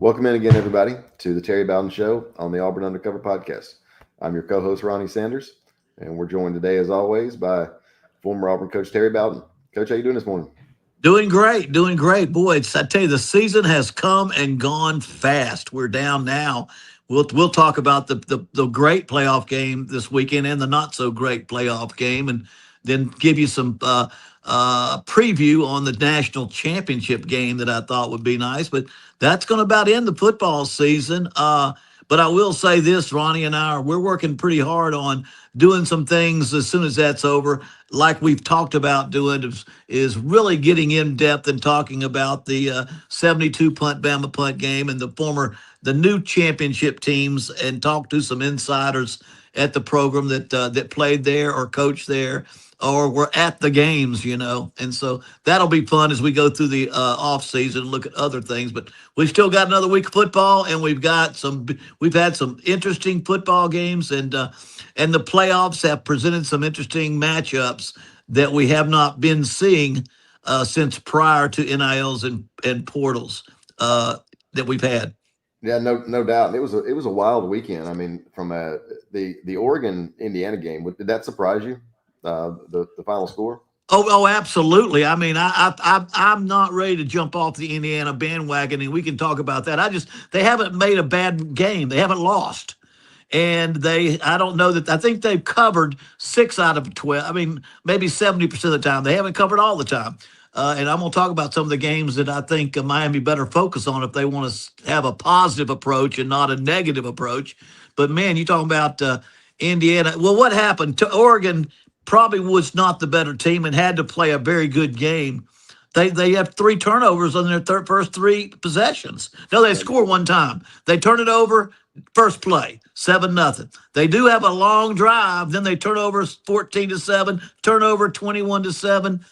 Welcome in again, everybody, to the Terry Bowden Show on the Auburn Undercover Podcast. I'm your co-host, Ronnie Sanders, and we're joined today, as always, by former Auburn coach Terry Bowden. Coach, how you doing this morning? Doing great, doing great. Boy, I tell you, the season has come and gone fast. We're down now. We'll talk about the great playoff game this weekend and the not so great playoff game, and then give you some preview on the national championship game that I thought would be nice. But that's going to about end the football season. But I will say this, Ronnie and we're working pretty hard on doing some things as soon as that's over, like we've talked about doing, is really getting in depth and talking about the 72 punt Bama punt game and the new championship teams, and talk to some insiders at the program that played there or coached there or were at the games, and so that'll be fun as we go through the off season and look at other things. But we've still got another week of football, and we've had some interesting football games, and the playoffs have presented some interesting matchups that we have not been seeing since prior to NILs and portals that we've had. Yeah, no doubt. It was a wild weekend. I mean, from the Oregon Indiana game, did that surprise you? The final score? Oh, absolutely. I mean, I'm not ready to jump off the Indiana bandwagon, and we can talk about that. They haven't made a bad game. They haven't lost. And I don't know I think they've covered 6 out of 12. I mean, maybe 70% of the time. They haven't covered all the time. And I'm going to talk about some of the games that I think Miami better focus on if they want to have a positive approach and not a negative approach. But, man, you're talking about Indiana. Well, what happened to Oregon? Probably was not the better team and had to play a very good game. They have 3 turnovers on their first 3 possessions. No, they score one time. They turn it over first play, 7-0. They do have a long drive. Then they turn over 14-7, turnover 21-7.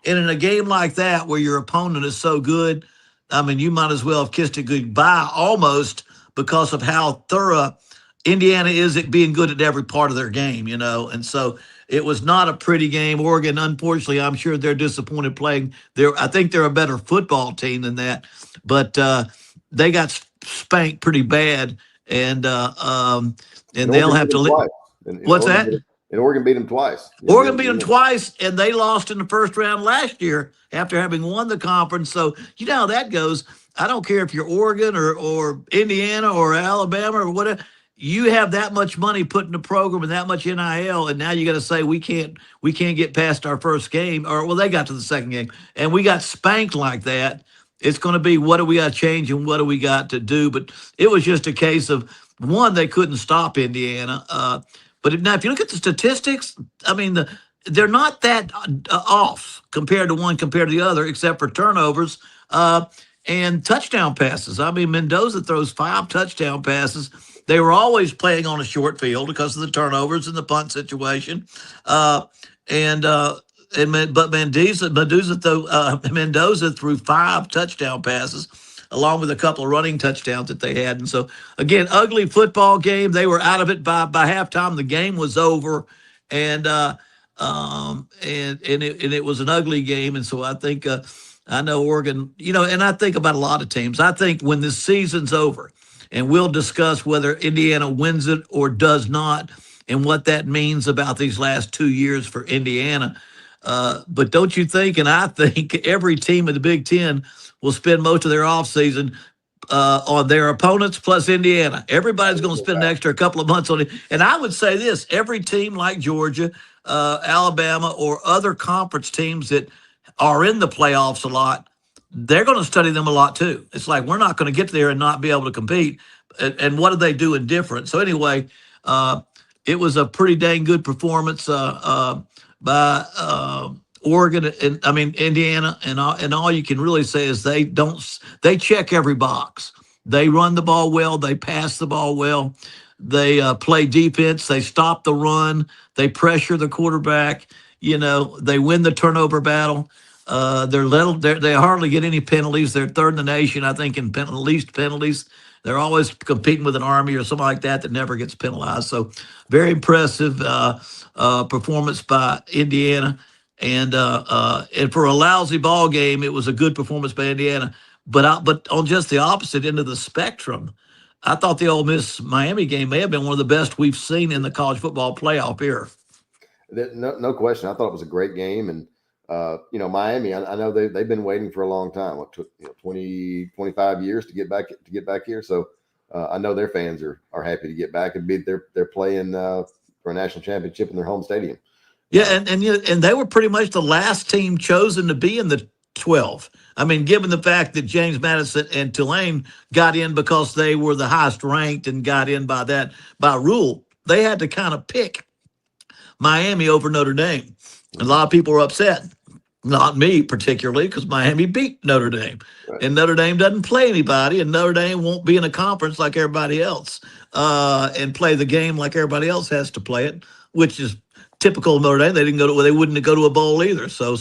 And in a game like that where your opponent is so good, I mean, you might as well have kissed it goodbye almost, because of how thorough Indiana is at being good at every part of their game, And so it was not a pretty game. Oregon, unfortunately, I'm sure they're disappointed playing. I think they're a better football team than that, but they got spanked pretty bad, and they'll have to live. What's that? And Oregon beat them twice. Oregon beat them twice, and they lost in the first round last year after having won the conference. So you know how that goes. I don't care if you're Oregon or Indiana or Alabama or whatever. You have that much money put in the program and that much NIL, and now you got to say we can't get past our first game, or they got to the second game and we got spanked like that. It's going to be, what do we got to change and what do we got to do? But it was just a case of, one, they couldn't stop Indiana. But now, if you look at the statistics, I mean, they're not that off compared to the other, except for turnovers and touchdown passes. I mean, Mendoza throws 5 touchdown passes. They were always playing on a short field because of the turnovers and the punt situation. But Mendoza threw 5 touchdown passes, along with a couple of running touchdowns that they had. And so, again, ugly football game. They were out of it by halftime. The game was over, and it was an ugly game. And so I think I know Oregon, and I think about a lot of teams. I think when this season's over, and we'll discuss whether Indiana wins it or does not, and what that means about these last 2 years for Indiana. But don't you think, and I think every team in the Big Ten will spend most of their offseason on their opponents plus Indiana. Everybody's going to spend an extra couple of months on it. And I would say this, every team like Georgia, Alabama, or other conference teams that are in the playoffs a lot, they're going to study them a lot too. It's like, we're not going to get there and not be able to compete. And what do they do in different? So anyway, it was a pretty dang good performance by Oregon and Indiana, and all you can really say is they check every box. They run the ball well, they pass the ball well, they play defense, they stop the run, they pressure the quarterback. They win the turnover battle. They hardly get any penalties. They're third in the nation, I think, in least penalties. They're always competing with an Army or something like that never gets penalized. So very impressive performance by Indiana. And for a lousy ball game, it was a good performance by Indiana. But on just the opposite end of the spectrum, I thought the Ole Miss Miami game may have been one of the best we've seen in the college football playoff era. No question. I thought it was a great game. And, Miami, I know they've been waiting for a long time, 20, 25 years to get back here. So I know their fans are happy to get back and they're playing for a national championship in their home stadium. Yeah, and they were pretty much the last team chosen to be in the 12. I mean, given the fact that James Madison and Tulane got in because they were the highest ranked and got in by rule, they had to kind of pick Miami over Notre Dame. And a lot of people were upset. Not me particularly, because Miami beat Notre Dame. Right. And Notre Dame doesn't play anybody, and Notre Dame won't be in a conference like everybody else and play the game like everybody else has to play it, which is typical of Notre Dame. They wouldn't go to a bowl either. So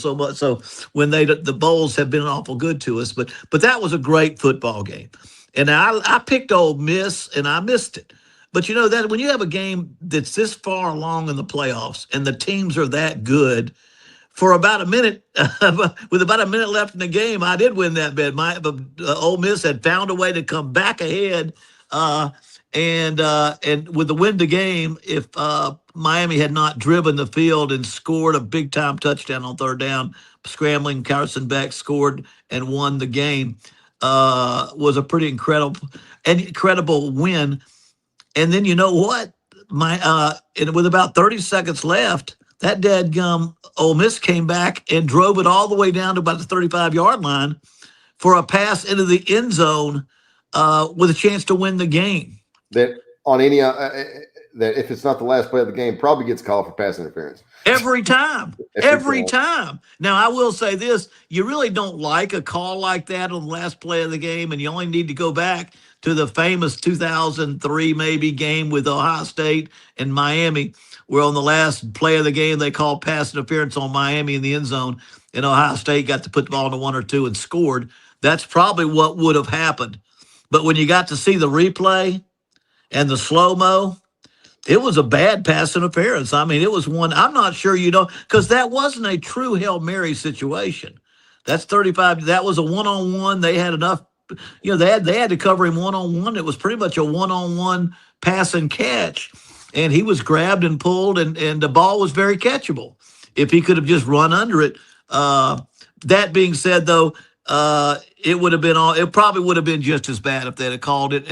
when the bowls have been awful good to us, but that was a great football game. And I picked Ole Miss and I missed it. But that when you have a game that's this far along in the playoffs and the teams are that good, for about a minute, with about a minute left in the game, I did win that bet. Ole Miss had found a way to come back ahead, and with the win the game, if Miami had not driven the field and scored a big time touchdown on third down, scrambling, Carson Beck scored and won the game, was a pretty incredible win. And then you know what? And with about 30 seconds left, that dadgum Ole Miss came back and drove it all the way down to about the 35-yard line for a pass into the end zone with a chance to win the game. That on any that if it's not the last play of the game, probably gets called for pass interference. Every time. Every time. Now, I will say this. You really don't like a call like that on the last play of the game, and you only need to go back to the famous 2003 maybe game with Ohio State and Miami, where on the last play of the game they called pass interference on Miami in the end zone, and Ohio State got to put the ball into 1 or 2 and scored. That's probably what would have happened. But when you got to see the replay and the slow-mo, it was a bad pass interference. I mean, it was one. I'm not sure because that wasn't a true Hail Mary situation. That's 35. That was a one-on-one. They had enough. They had to cover him one-on-one. It was pretty much a one-on-one pass and catch, and he was grabbed and pulled, and the ball was very catchable if he could have just run under it. That being said, though, it would have been it probably would have been just as bad if they'd have called it,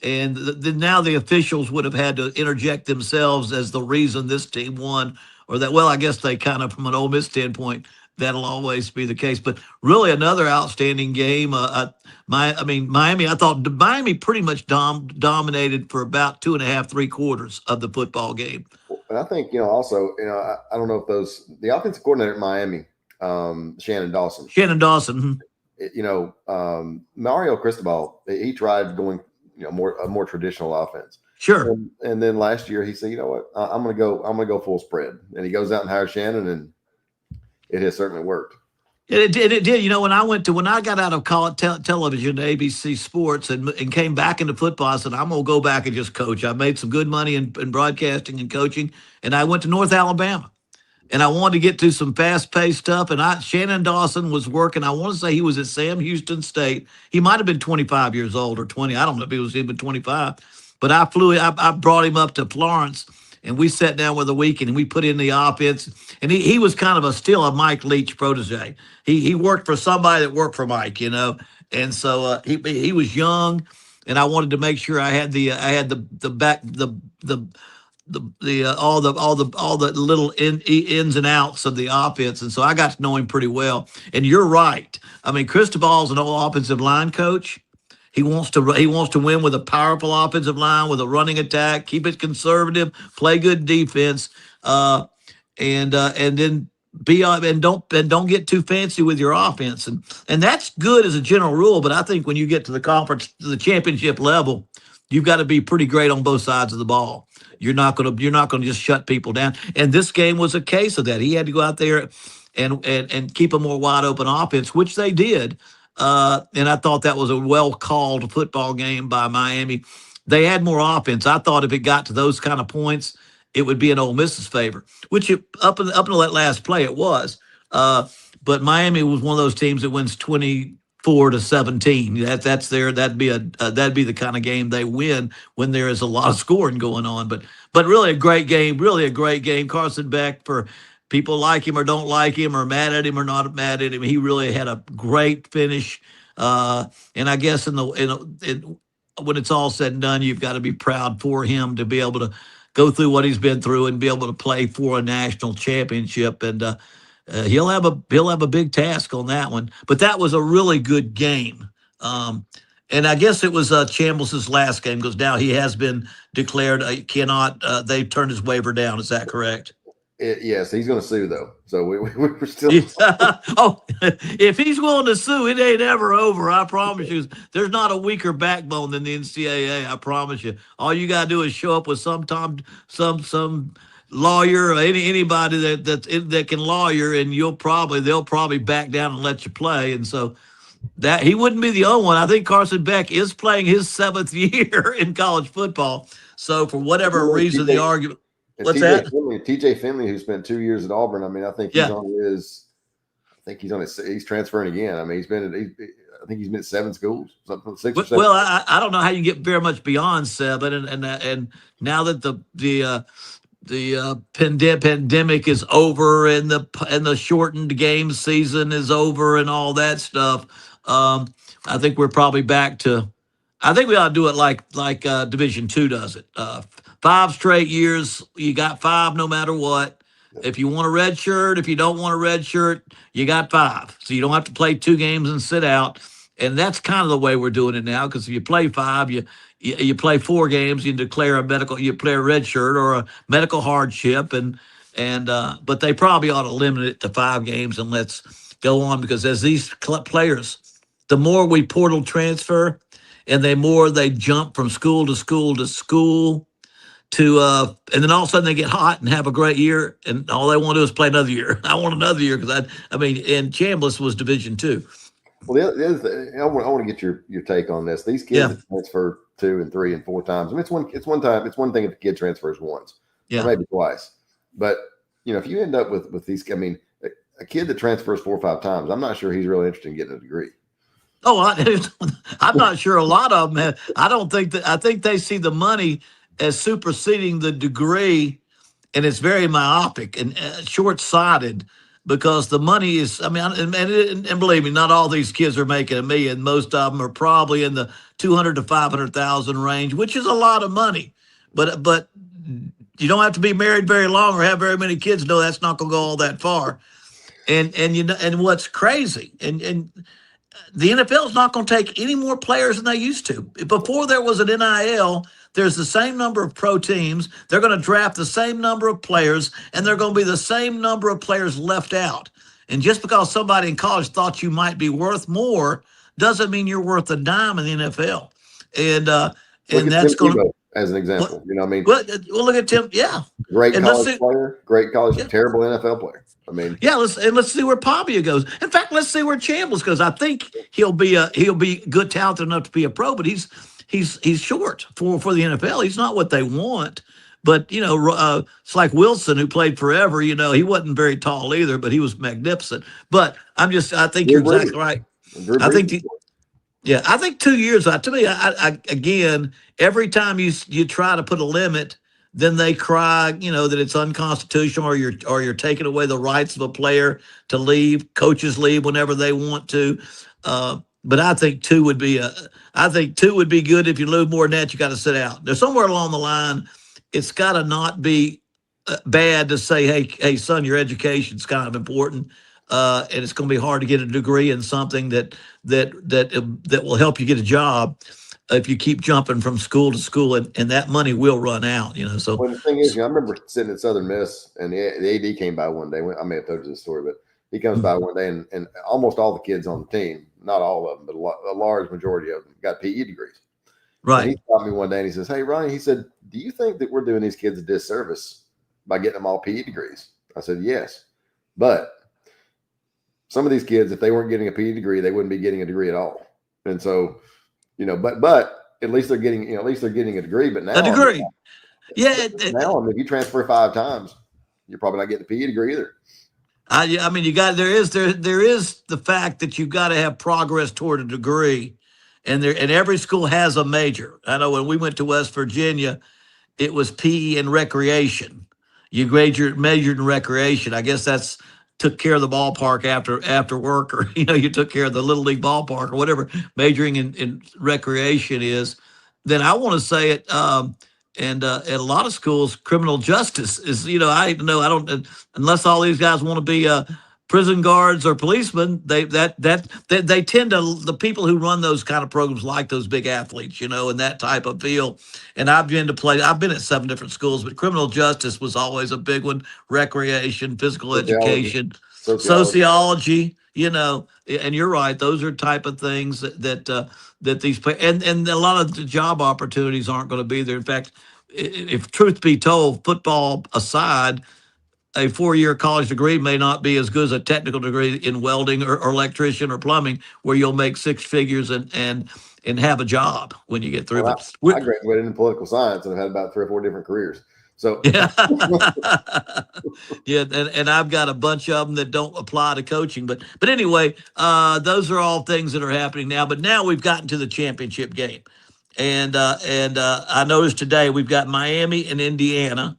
now the officials would have had to interject themselves as the reason this team won, or that. Well, I guess they kind of, from an Ole Miss standpoint, that'll always be the case. But really, another outstanding game. Miami. I thought Miami pretty much dominated for about 2.5, 3 quarters of the football game. And I think also I don't know if the offensive coordinator at Miami, Shannon Dawson. Mario Cristobal, he tried going a more traditional offense. Sure. And then last year he said, you know what, I'm gonna go full spread, and he goes out and hires Shannon, and it has certainly worked. It did. When I got out of college television, ABC Sports, and came back into football, I said, I'm going to go back and just coach. I made some good money in broadcasting and coaching, and I went to North Alabama. And I wanted to get to some fast-paced stuff, and Shannon Dawson was working. I want to say he was at Sam Houston State. He might have been 25 years old or 20. I don't know if he was even 25. But I brought him up to Florence, and we sat down with a weekend, and we put in the offense. And he was kind of still a Mike Leach protege. He worked for somebody that worked for Mike, And so he was young, and I wanted to make sure I had all the little ins and outs of the offense, and so I got to know him pretty well. And you're right. I mean, Cristobal's an old offensive line coach. He wants to win with a powerful offensive line, with a running attack, keep it conservative, play good defense, and then don't get too fancy with your offense, and that's good as a general rule. But I think when you get to the championship level, you've got to be pretty great on both sides of the ball. You're not going to just shut people down. And this game was a case of that. He had to go out there and keep a more wide open offense, which they did. And I thought that was a well called football game by Miami. They had more offense. I thought if it got to those kind of points, it would be in Ole Miss's favor, which up until that last play it was. But Miami was one of those teams that wins 20 4-17. That's their that'd be the kind of game they win when there is a lot of scoring going on. But really a great game, really a great game. Carson Beck, for people like him or don't like him or mad at him or not mad at him, he really had a great finish. And I guess when it's all said and done, you've got to be proud for him to be able to go through what he's been through and be able to play for a national championship. And he'll have a big task on that one. But that was a really good game. And I guess it was Chambliss's last game because now he has been declared cannot. They've turned his waiver down. Is that correct? Yes, he's going to sue though. So we're still. Oh, if he's willing to sue, it ain't ever over. I promise you. There's not a weaker backbone than the NCAA. I promise you. All you gotta do is show up with some lawyer or anybody that can lawyer, and they'll probably back down and let you play. And so that he wouldn't be the only one. I think Carson Beck is playing his 7th year in college football. So for whatever reason, the argument. What's that? TJ Finley, who spent 2 years at Auburn. I mean, I think he's transferring again. I mean, I think he's been at 7 schools, something 6 or 7. Well, I don't know how you get very much beyond 7, and now that the pandemic is over and the shortened game season is over and all that stuff, I think we're probably back to. I think we ought to do it like Division II does it. 5 straight years, you got 5 no matter what. If you want a red shirt, if you don't want a red shirt, you got 5. So you don't have to play 2 games and sit out. And that's kind of the way we're doing it now, because if you play 5, you play 4 games, you play a red shirt or a medical hardship, but they probably ought to limit it to 5 games and let's go on, because as these players, the more we portal transfer and the more they jump from school to school to school, and then all of a sudden they get hot and have a great year, and all they want to do is play another year. I want another year because and Chambliss was Division II. Well, the other thing, I want to get your take on this. These kids that transfer 2 and 3 and 4 times. I mean, it's one thing if the kid transfers once, or maybe twice. But if you end up with these, I mean, a kid that transfers 4 or 5 times, I'm not sure he's really interested in getting a degree. Oh, I'm not sure a lot of them have. I think they see the money as superseding the degree, and it's very myopic and short-sighted, because the money is, I mean, and believe me, not all these kids are making $1 million. Most of them are probably in the 200 to 500,000 range, which is a lot of money. But you don't have to be married very long or have very many kids. No, that's not going to go all that far. And what's crazy, and the NFL is not going to take any more players than they used to. Before there was an NIL, there's the same number of pro teams. They're going to draft the same number of players, and they're going to be the same number of players left out. And just because somebody in college thought you might be worth more doesn't mean you're worth a dime in the NFL. And that's going to, as an example, Well, look at Tim. Yeah, great college player, terrible NFL player. I mean, let's see where Pavia goes. In fact, let's see where Chambliss goes. I think he'll be good, talented enough to be a pro, but he's short for the NFL. He's not what they want. But it's like Wilson, who played forever. He wasn't very tall either, but he was magnificent. But I think you're exactly right. I think 2 years. To me, again, every time you try to put a limit, then they cry, that it's unconstitutional, or you're taking away the rights of a player to leave. Coaches leave whenever they want to. But I think 2 would be good. If you lose more than that, you got to sit out. There's somewhere along the line, it's got to not be bad to say, hey, son, your education's kind of important, and it's going to be hard to get a degree in something that will help you get a job if you keep jumping from school to school, and that money will run out. So well, the thing is, I remember sitting at Southern Miss, and the AD came by one day. I may have told you this story, but he comes by one day, and almost all the kids on the team, not all of them, but a large majority of them, got PE degrees. Right. And he stopped me one day and he says, "Hey, Ronnie," he said, "do you think that we're doing these kids a disservice by getting them all PE degrees?" I said, "Yes, but some of these kids, if they weren't getting a PE degree, they wouldn't be getting a degree at all." And so, but at least they're getting, a degree. But now a degree, now, if you transfer 5 times, you're probably not getting a PE degree either. I mean, there is the fact that you've got to have progress toward a degree, and every school has a major. I know when we went to West Virginia, it was PE and recreation. You measured in recreation. I guess that's took care of the ballpark after work, or you took care of the little league ballpark or whatever. Majoring in recreation is. Then I want to say it. And at a lot of schools, criminal justice is. I know I don't unless all these guys want to be prison guards or policemen. They tend to the people who run those kind of programs like those big athletes, and that type of feel. And I've been at 7 different schools, but criminal justice was always a big one. Recreation, physical Sociology, education, sociology. sociology. And you're right; those are type of things that these and a lot of the job opportunities aren't going to be there. In fact, if truth be told, football aside, a 4-year college degree may not be as good as a technical degree in welding or electrician or plumbing, where you'll make 6 figures and have a job when you get through. Well, But I graduated in political science and I've had about 3 or 4 different careers. So yeah, yeah, and I've got a bunch of them that don't apply to coaching, but anyway, those are all things that are happening now. But now we've gotten to the championship game, and I noticed today we've got Miami and Indiana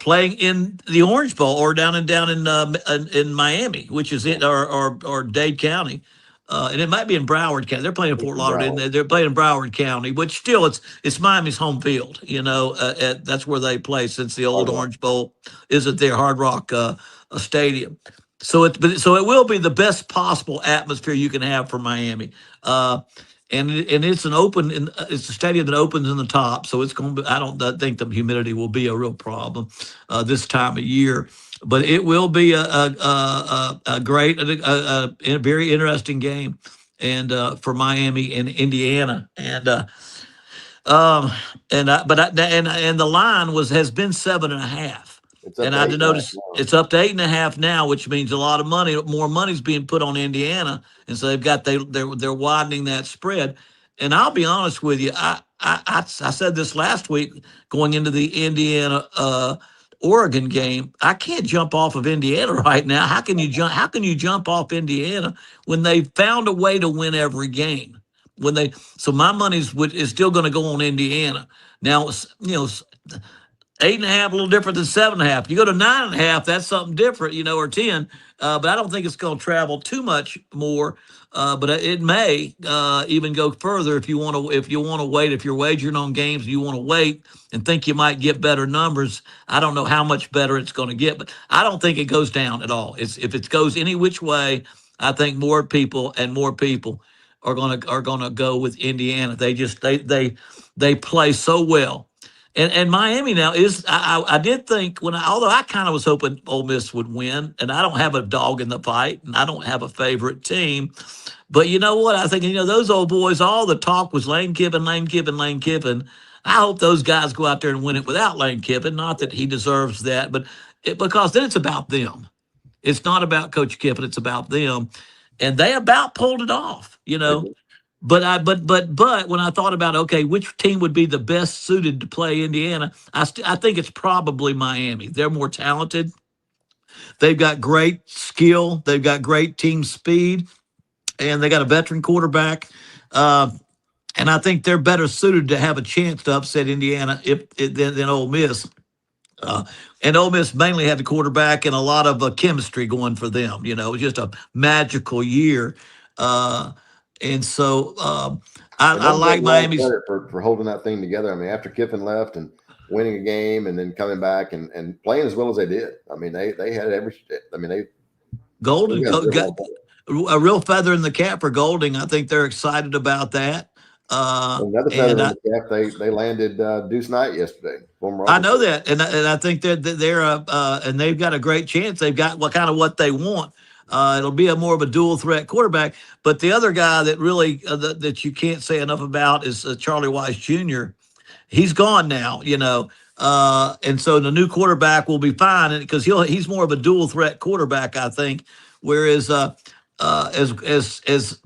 playing in the Orange Bowl or down in Miami, which is in or Dade County. And it might be in Broward County. They're playing in Fort Lauderdale. Broward. They're playing in Broward County, which still it's Miami's home field. That's where they play since the old Hard Rock. Orange Bowl is at their Hard Rock Stadium. So it will be the best possible atmosphere you can have for Miami. And it's it's a stadium that opens in the top, so it's going to be. I don't think the humidity will be a real problem this time of year, but it will be a great, a very interesting game, and for Miami and Indiana, um, and the line has been 7.5. It's up And to I 8.5 noticed now. it's up to 8.5 now, which means a lot of money, more money's being put on Indiana, and so they're widening that spread. And I'll be honest with you, I said this last week going into the Indiana Oregon game. I can't jump off of Indiana right now. How can you jump? How can you jump off Indiana when they found a way to win every game? So my is still going to go on Indiana. Now, 8.5, a little different than 7.5. You go to 9.5, that's something different, or 10. But I don't think it's going to travel too much more. But it may even go further if you want to. If you want to wait, if you're wagering on games, and you want to wait and think you might get better numbers. I don't know how much better it's going to get, but I don't think it goes down at all. If it goes any which way, I think more people are gonna go with Indiana. They play so well. And Miami now I did think although I kind of was hoping Ole Miss would win, and I don't have a dog in the fight, and I don't have a favorite team, but you know what? I think those old boys. All the talk was Lane Kiffin, Lane Kiffin, Lane Kiffin. I hope those guys go out there and win it without Lane Kiffin. Not that he deserves that, but because then it's about them. It's not about Coach Kiffin. It's about them, and they about pulled it off. But when I thought about okay, which team would be the best suited to play Indiana, I think it's probably Miami. They're more talented. They've got great skill. They've got great team speed, and they got a veteran quarterback. Uh, and I think they're better suited to have a chance to upset Indiana than Ole Miss. Uh, and Ole Miss mainly had the quarterback and a lot of chemistry going for them. It was just a magical year. Uh, and so And I don't give like them a lot of Miami's. credit for holding that thing together. I mean, after Kiffin left and winning a game and then coming back and playing as well as they did. I mean, they had every. I mean, they Golden got a got real ball. a real feather in the cap for Golding. I think they're excited about that. Another feather And in the cap. They landed Deuce Knight yesterday. Former I Auburn know player. that, and I think they're and they've got a great chance. They've got what they want. It'll be a more of a dual threat quarterback. But the other guy that really that you can't say enough about is Charlie Wise Jr. He's gone now, and so the new quarterback will be fine because he's more of a dual threat quarterback, I think. Whereas as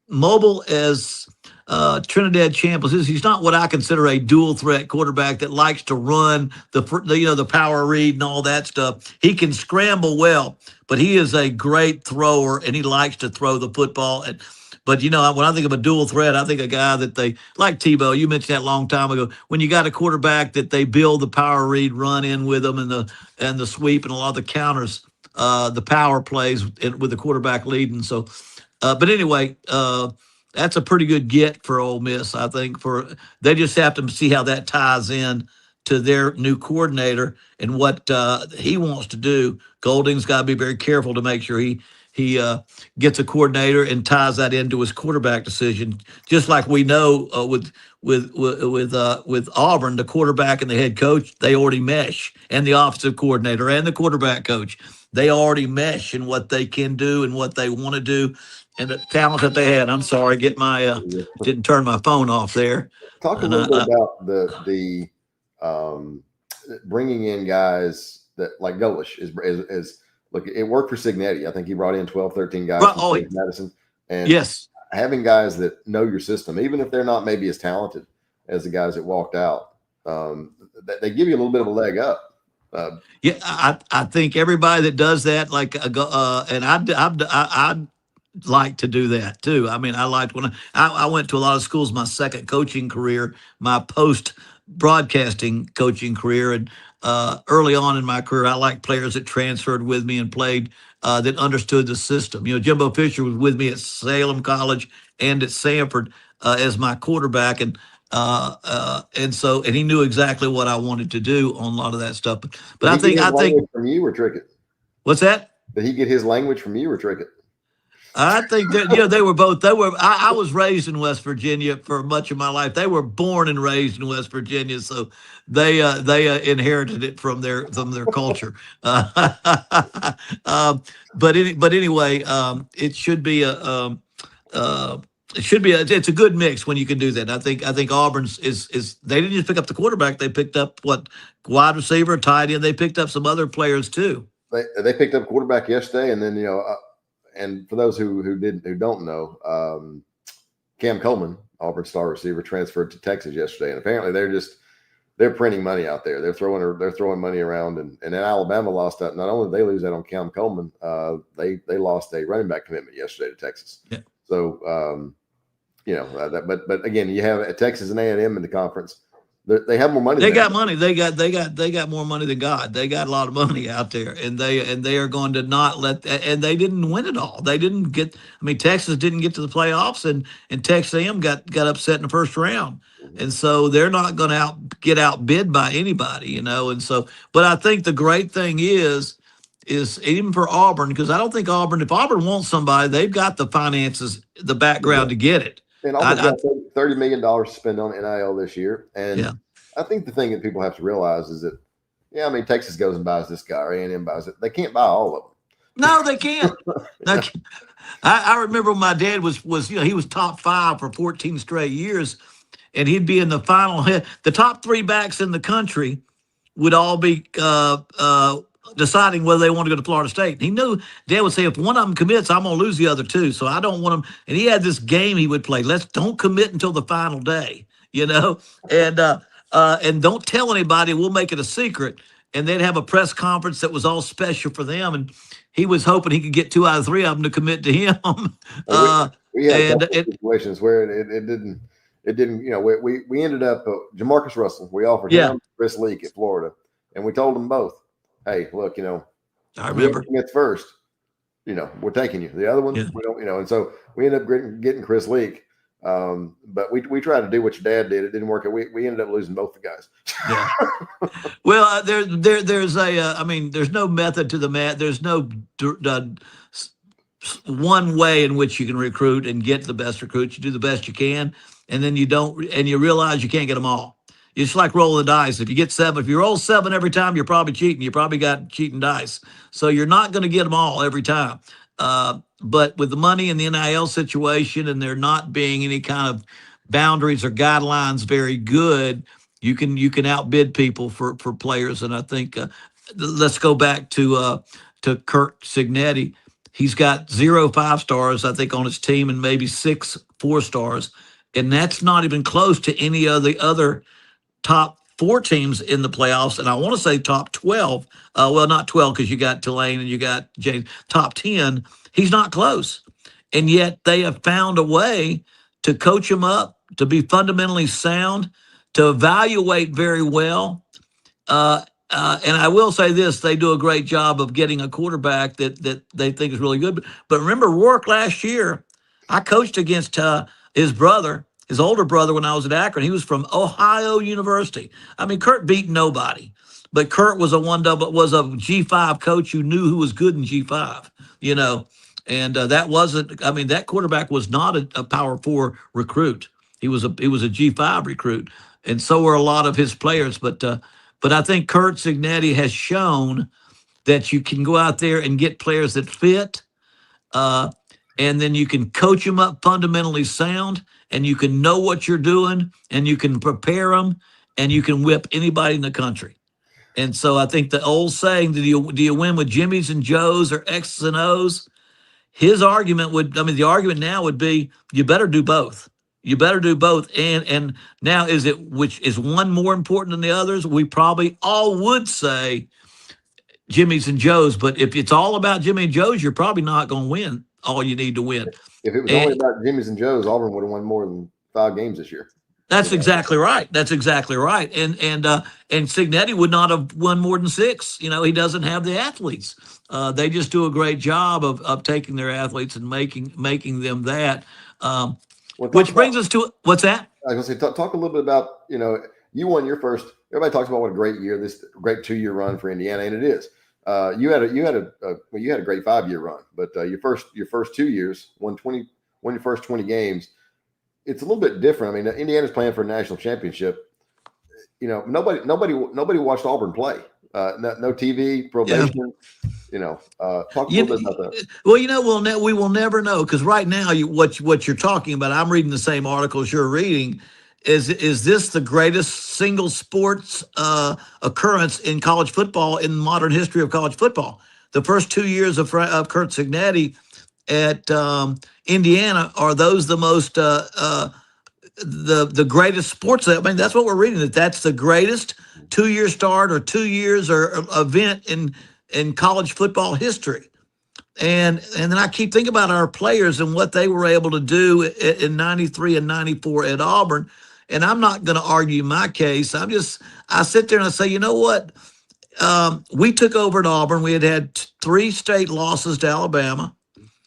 mobile as Trinidad Chambliss is, he's not what I consider a dual threat quarterback that likes to run the power read and all that stuff. He can scramble well, but he is a great thrower, and he likes to throw the football. But when I think of a dual threat, I think a guy that they like Tebow. You mentioned that a long time ago. When you got a quarterback that they build the power read, run in with them, and the sweep and a lot of the counters, the power plays with the quarterback leading. So, but anyway, that's a pretty good get for Ole Miss. I think they just have to see how that ties in to their new coordinator and what he wants to do. Golding's got to be very careful to make sure he gets a coordinator and ties that into his quarterback decision. Just like we know with Auburn, the quarterback and the head coach, they already mesh, and the offensive coordinator and the quarterback coach, they already mesh in what they can do and what they want to do, and the talent that they had. I'm sorry, didn't turn my phone off there. Talk a little bit about the bringing in guys that like Golish is look, it worked for Signetti. I think he brought in 12, 13 guys from Madison. And yes, having guys that know your system, even if they're not maybe as talented as the guys that walked out, they give you a little bit of a leg up. I think everybody that does that, and I'd like to do that too. I mean, I liked when I went to a lot of schools, my second coaching career, my post broadcasting coaching career. And early on in my career, I liked players that transferred with me and played that understood the system. Jimbo Fisher was with me at Salem College and at Sanford as my quarterback, and he knew exactly what I wanted to do on a lot of that stuff. But I think from you or Trickett. What's that? Did he get his language from you or Trickett? I think that they were both. I was raised in West Virginia for much of my life. They were born and raised in West Virginia, so they inherited it from their culture. But anyway, it should be it's a good mix when you can do that. I think Auburn's is they didn't just pick up the quarterback; they picked up wide receiver, tight end. They picked up some other players too. They picked up quarterback yesterday, and then and for those who don't know, Cam Coleman, Auburn star receiver, transferred to Texas yesterday, and apparently they're printing money out there. They're throwing money around, and then Alabama lost that. Not only did they lose that on Cam Coleman, they lost a running back commitment yesterday to Texas. Yeah. So but again, you have Texas and A&M in the conference. They have more money. They got money. They got more money than God. They got a lot of money out there, and they are going to not let. And they didn't win it all. They didn't get. I mean, Texas didn't get to the playoffs, and Texas A&M got upset in the first round, and so they're not going to get outbid by anybody, And so, but I think the great thing is even for Auburn, because I don't think if Auburn wants somebody, they've got the finances, the background to get it. And Auburn's got $30 million to spend on NIL this year. And I think the thing that people have to realize is that, Texas goes and buys this guy or A&M buys it. They can't buy all of them. No, they can't. I remember when my dad was he was top 5 for 14 straight years, and he'd be in the final. The top 3 backs in the country would all be deciding whether they want to go to Florida State. He knew Dad would say, if one of them commits, I'm going to lose the other 2. So I don't want him. And he had this game he would play. Don't commit until the final day, and don't tell anybody. We'll make it a secret. And they'd have a press conference that was all special for them. And he was hoping he could get 2 out of 3 of them to commit to him. We had situations where it didn't. We ended up Jamarcus Russell. We offered him Chris Leak at Florida, and we told them both, hey, look, I remember commits first, we're taking you. The other one, we don't, and so we ended up getting Chris Leak. But we tried to do what your dad did. It didn't work. We ended up losing both the guys. Yeah. Well, there's no method to the math. There's no one way in which you can recruit and get the best recruits. You do the best you can, and then you realize you can't get them all. It's like rolling the dice. If you get 7, if you roll 7 every time, you're probably cheating. You probably got cheating dice. So you're not going to get them all every time. But with the money and the NIL situation, and there not being any kind of boundaries or guidelines very good, you can outbid people for players. And I think let's go back to Kirk Signetti. He's got 0 5-stars, I think, on his team, and maybe 6 4-stars, and that's not even close to any of the other top 4 teams in the playoffs, and I want to say top 12. Well, not 12 because you got Tulane and you got James. Top 10. He's not close, and yet they have found a way to coach him up, to be fundamentally sound, to evaluate very well. And I will say this: they do a great job of getting a quarterback that they think is really good. But remember, Rourke last year, I coached against his brother, his older brother, when I was at Akron. He was from Ohio University. I mean, Kurt beat nobody, but Kurt was a G5 coach who knew who was good in G5. You know, and that wasn't. I mean, that quarterback was not a Power 4 recruit. He was a G5 recruit, and so were a lot of his players. But I think Kurt Cignetti has shown that you can go out there and get players that fit, and then you can coach them up fundamentally sound, and you can know what you're doing, and you can prepare them, and you can whip anybody in the country. And so I think the old saying, do you win with Jimmys and Joes or X's and O's? The argument now would be you better do both. You better do both. And now which is one more important than the others? We probably all would say Jimmy's and Joe's, but if it's all about Jimmy and Joe's, you're probably not going to win all you need to win. If it was only about Jimmy's and Joe's, Auburn would have won more than 5 games this year. That's exactly right. That's exactly right. And Cignetti would not have won more than 6. You know, he doesn't have the athletes. They just do a great job of taking their athletes and making them that. Which brings us to what's that? I was going to say, talk a little bit about, you won your first. Everybody talks about what a great year, this great 2-year run for Indiana, and it is. You had a great 5-year run, but your first 2 years, won your first 20 games. It's a little bit different. I mean, Indiana's playing for a national championship. Nobody watched Auburn play. No TV, probation. Yeah. Talk a little bit about that. Well, we will never know, because right now, what you're talking about, I'm reading the same articles you're reading. Is this the greatest single sports occurrence in college football in modern history of college football? The first 2 years of Kurt Cignetti at Indiana, are those the most the greatest sports? I mean, that's what we're reading. That's the greatest 2-year start or 2 years or event in college football history. And then I keep thinking about our players and what they were able to do in 93 and 94 at Auburn. And I'm not going to argue my case. I sit there and I say, you know what? We took over at Auburn. We had 3 state losses to Alabama.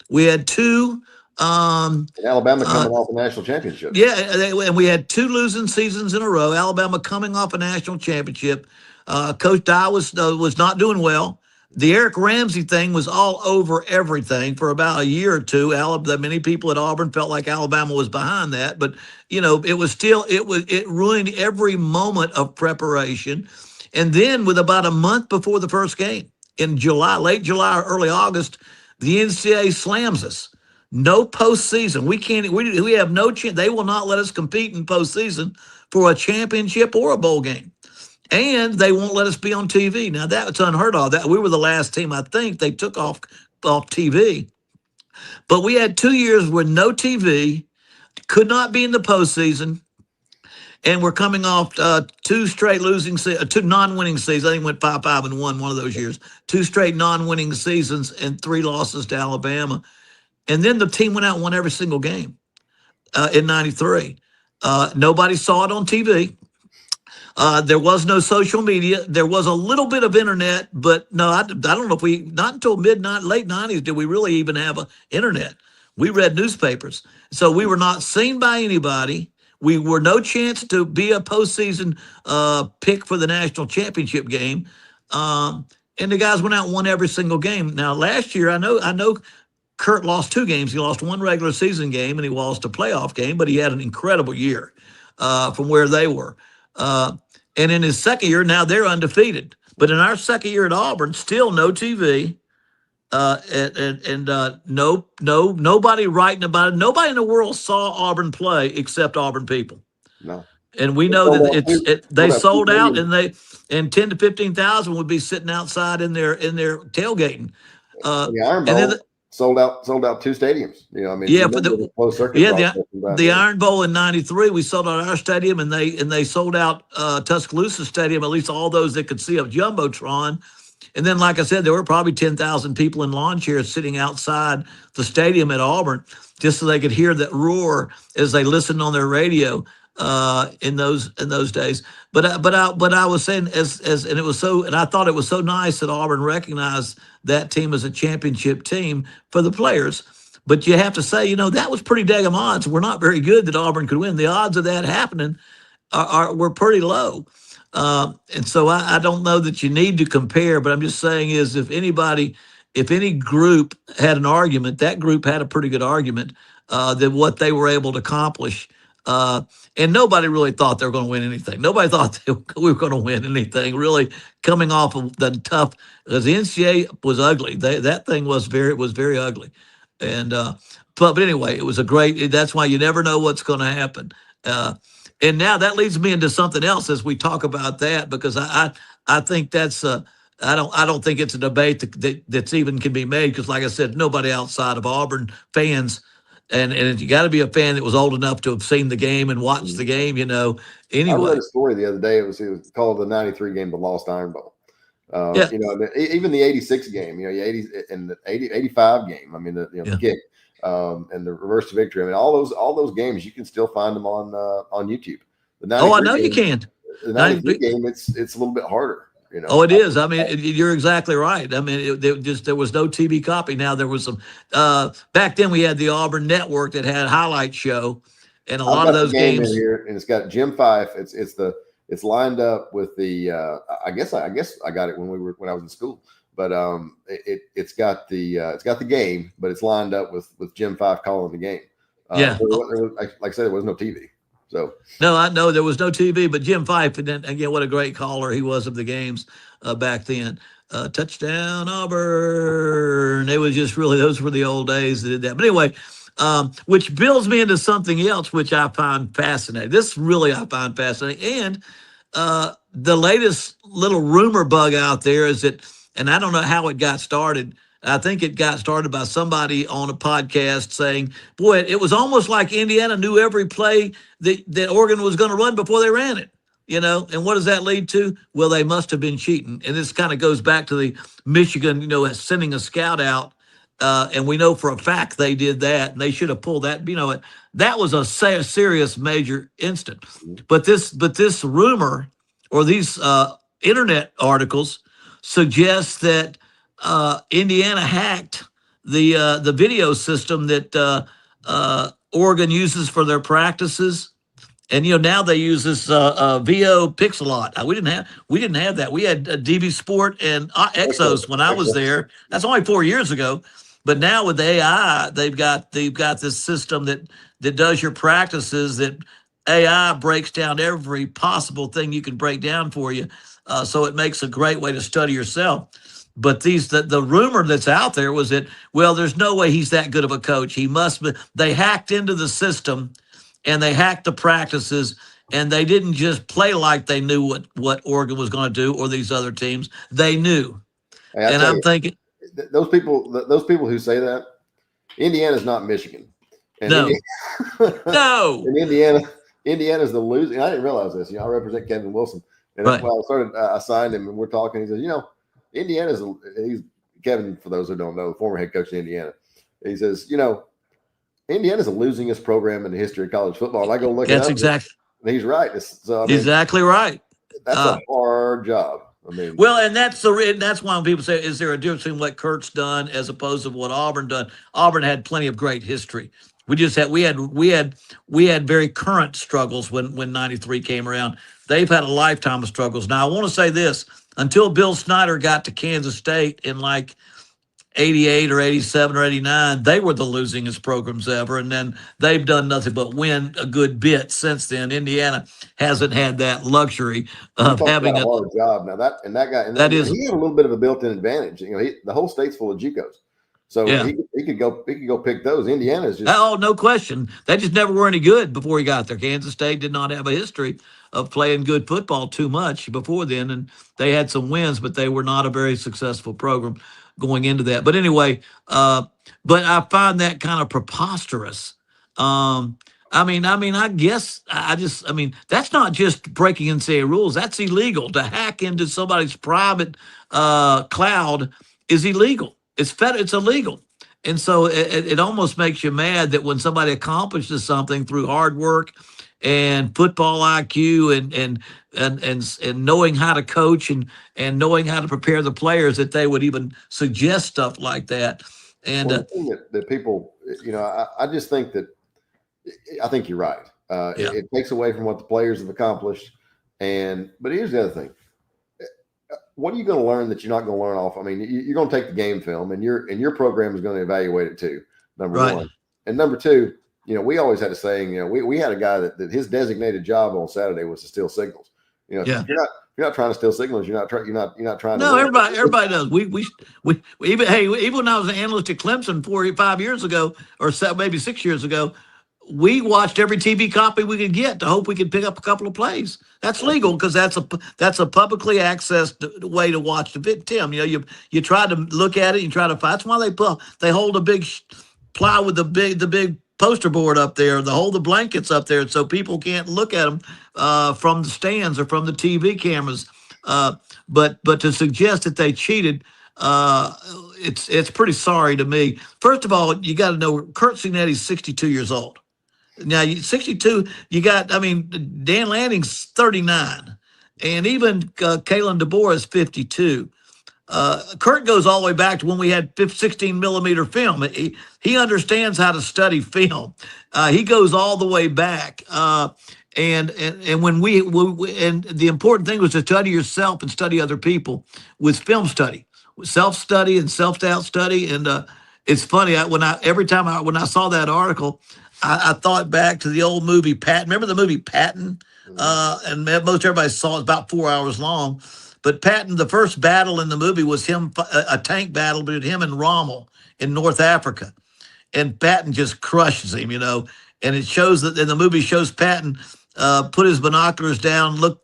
We had 2. Alabama coming off a national championship. Yeah, and we had 2 losing seasons in a row. Alabama coming off a national championship. Coach Dye was not doing well. The Eric Ramsey thing was all over everything for about a year or two. Many people at Auburn felt like Alabama was behind that, but it ruined every moment of preparation. And then, with about a month before the first game in July, late July or early August, the NCAA slams us. No postseason. We have no chance. They will not let us compete in postseason for a championship or a bowl game. And they won't let us be on TV. Now, that's unheard of. We were the last team, I think, they took off TV. But we had 2 years with no TV, could not be in the postseason, and we're coming off 2 straight 2 non-winning seasons. I think we went 5-5-1 one of those years. 2 straight non-winning seasons and 3 losses to Alabama. And then the team went out and won every single game in 93. Nobody saw it on TV. There was no social media. There was a little bit of internet, but no, I don't know if not until late 90s did we really even have an internet. We read newspapers. So we were not seen by anybody. We were no chance to be a postseason pick for the national championship game. And the guys went out and won every single game. Now, last year, I know Kurt lost 2 games. He lost 1 regular season game and he lost a playoff game, but he had an incredible year from where they were. And in his second year, now they're undefeated. But in our second year at Auburn, still no TV, nobody writing about it. Nobody in the world saw Auburn play except Auburn people. No. And we know that they sold out, and 10 to 15,000 would be sitting outside in their tailgating. The Iron Bowl. sold out 2 stadiums. I mean, Yeah, for remember the closed circuit yeah broadcast from back the then. Iron Bowl in '93, we sold out our stadium, and they sold out Tuscaloosa Stadium, at least all those that could see a jumbotron. And then, like I said, there were probably 10,000 people in lawn chairs sitting outside the stadium at Auburn, just so they could hear that roar as they listened on their radio in those days. But I was saying and it was so, and I thought it was so nice that Auburn recognized that team as a championship team for the players. But you have to say, that was pretty daggum odds. We're not very good that Auburn could win. The odds of that happening were pretty low. And so I don't know that you need to compare, but I'm just saying is if any group had an argument, that group had a pretty good argument that what they were able to accomplish. And nobody really thought they were going to win anything. Nobody thought we were going to win anything really coming off of the tough, because the NCAA was ugly. That thing was very ugly. And, but anyway, it was that's why you never know what's going to happen. And now that leads me into something else as we talk about that, because I think that's I don't think it's a debate that's even can be made, because like I said, nobody outside of Auburn fans, and you got to be a fan that was old enough to have seen the game and watched the game, I anyway. read a story the other day. It was called the '93 game, the Lost Iron Bowl. Yeah. Even the '86 game, the '80 and the '85 game. I mean, the kick and the reverse to victory. I mean, all those games you can still find them on YouTube. I know you can. The '93 game, it's a little bit harder. Oh, it is. I mean, you're exactly right. I mean, there was no TV copy. Now there was some. Back then, we had the Auburn Network that had a highlight show, and a lot of those games in here, and it's got Jim Fife. It's lined up with the. I guess I got it when I was in school, but it's got the game, but it's lined up with Jim Fife calling the game. Yeah, like I said, there was no TV. So no, I know there was no TV, but Jim Fife, and then again, what a great caller he was of the games back then. Touchdown Auburn. It was just really, those were the old days that did that. But anyway, which builds me into something else, which I find fascinating. This really I find fascinating. And the latest little rumor bug out there is that, and I don't know how it got started. I think it got started by somebody on a podcast saying, boy, it was almost like Indiana knew every play that Oregon was going to run before they ran it, and what does that lead to? Well, they must have been cheating. And this kind of goes back to the Michigan, sending a scout out. And we know for a fact they did that, and they should have pulled that. That was a serious major incident. But this rumor or these internet articles suggest that Indiana hacked the video system that Oregon uses for their practices, and now they use this VO Pixelot. We didn't have that. We had DB Sport and Exos when I was there. That's only 4 years ago. But now with AI, they've got this system that does your practices, that AI breaks down every possible thing you can break down for you. So it makes a great way to study yourself. But the rumor that's out there was that, well, there's no way he's that good of a coach. He must be. They hacked into the system, and they hacked the practices, and they didn't just play like they knew what Oregon was going to do or these other teams. They knew. Hey, and I'm thinking those people who say that, Indiana's not Michigan. And no, no. And Indiana's the losing. I didn't realize this. I represent Kevin Wilson, and right. When I started, I signed him, and we're talking. He says, he's Kevin, for those who don't know, former head coach in Indiana. He says, Indiana's the losingest program in the history of college football. And I go look at it. That's exactly. And he's right. Exactly right. That's a hard job. Well, and that's why when people say, is there a difference between what Kurt's done as opposed to what Auburn done? Auburn had plenty of great history. We had very current struggles when '93 came around. They've had a lifetime of struggles. Now, I want to say this. Until Bill Snyder got to Kansas State in like 88 or 87 or 89, they were the losingest programs ever. And then they've done nothing but win a good bit since then. Indiana hasn't had that luxury of having a hard job. Now that guy, he had a little bit of a built-in advantage. The whole state's full of JUCOs. So yeah. he could go pick those. Indiana's just no question. They just never were any good before he got there. Kansas State did not have a history of playing good football too much before then, and they had some wins, but they were not a very successful program going into that. But anyway, but I find that kind of preposterous. Um, I guess I mean, that's not just breaking NCAA rules. That's illegal. To hack into somebody's private cloud is illegal. It's illegal. And so it almost makes you mad that when somebody accomplishes something through hard work and football IQ and knowing how to coach and knowing how to prepare the players, that they would even suggest stuff like that. And Well, the thing that people, I just think that I think you're right. yeah, It takes away from what the players have accomplished. But here's the other thing: what are you going to learn that you're not going to learn off? I mean, you're going to take the game film, and your program is going to evaluate it too. Number right. one, and number two, we always had a saying. We had a guy that his designated job on Saturday was to steal signals. If Yeah. you're not trying to steal signals, you're not trying to No, win. everybody does. We even, hey, even when I was an analyst at Clemson 4 or 5 years ago, or maybe 6 years ago, we watched every TV copy we could get to hope we could pick up a couple of plays. That's legal because that's a publicly accessed way to watch the vid. Tim, you try to look at it, you try to find. That's why they hold a big ply with the big poster board up there. They hold the blankets up there so people can't look at them from the stands or from the TV cameras. But to suggest that they cheated, it's pretty sorry to me. First of all, you got to know Kurt Cignetti's 62 years old. Now, 62, Dan Lanning's 39, and even Kalen DeBoer is 52. Kurt goes all the way back to when we had 16 millimeter film. He understands how to study film. He goes all the way back. And when we and the important thing was to study yourself and study other people with film study, self study and self doubt study. And it's funny every time when I saw that article, I thought back to the old movie Patton. Remember the movie Patton? And most everybody saw it, about 4 hours long. But Patton, the first battle in the movie was a tank battle between him and Rommel in North Africa. And Patton just crushes him, And it shows and the movie shows Patton put his binoculars down, look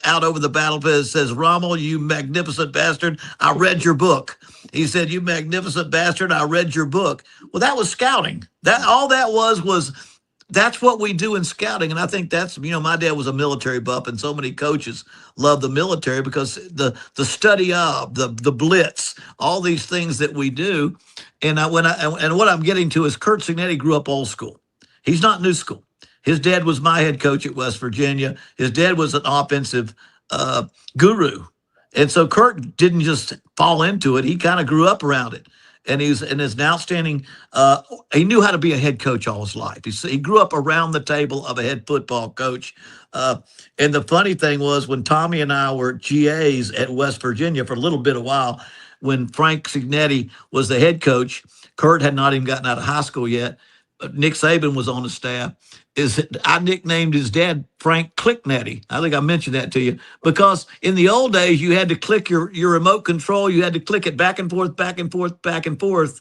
out over the battlefield. It says, "Rommel, you magnificent bastard, I read your book." He said, "You magnificent bastard, I read your book." Well, that was scouting. All that was that's what we do in scouting. And I think that's, my dad was a military buff, and so many coaches love the military because the study of the blitz, all these things that we do. And what I'm getting to is Kurt Cignetti grew up old school. He's not new school. His dad was my head coach at West Virginia. His dad was an offensive guru. And so Kurt didn't just fall into it. He kind of grew up around it. And he's an outstanding, he knew how to be a head coach all his life. He grew up around the table of a head football coach. And the funny thing was when Tommy and I were GAs at West Virginia for a little bit of while, when Frank Cignetti was the head coach, Kurt had not even gotten out of high school yet. Nick Saban was on the staff. I nicknamed his dad Frank Clicknetty. I think I mentioned that to you because in the old days you had to click your remote control. You had to click it back and forth, back and forth, back and forth,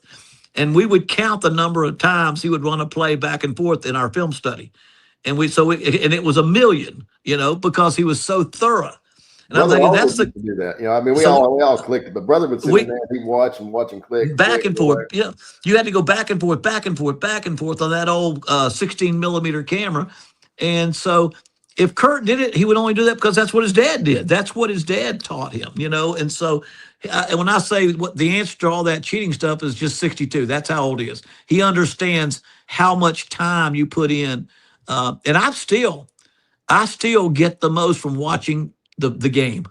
and we would count the number of times he would run a play back and forth in our film study, and it was a million, because he was so thorough. And Brother I'm thinking to do that. We all clicked it, but brother would sit in there and he'd watch and click back and forth. Yeah, you had to go back and forth, back and forth, back and forth on that old 16 millimeter camera. And so, if Kurt did it, he would only do that because that's what his dad did. That's what his dad taught him, And so, when I say what the answer to all that cheating stuff is just 62, that's how old he is. He understands how much time you put in, and I still get the most from watching the game.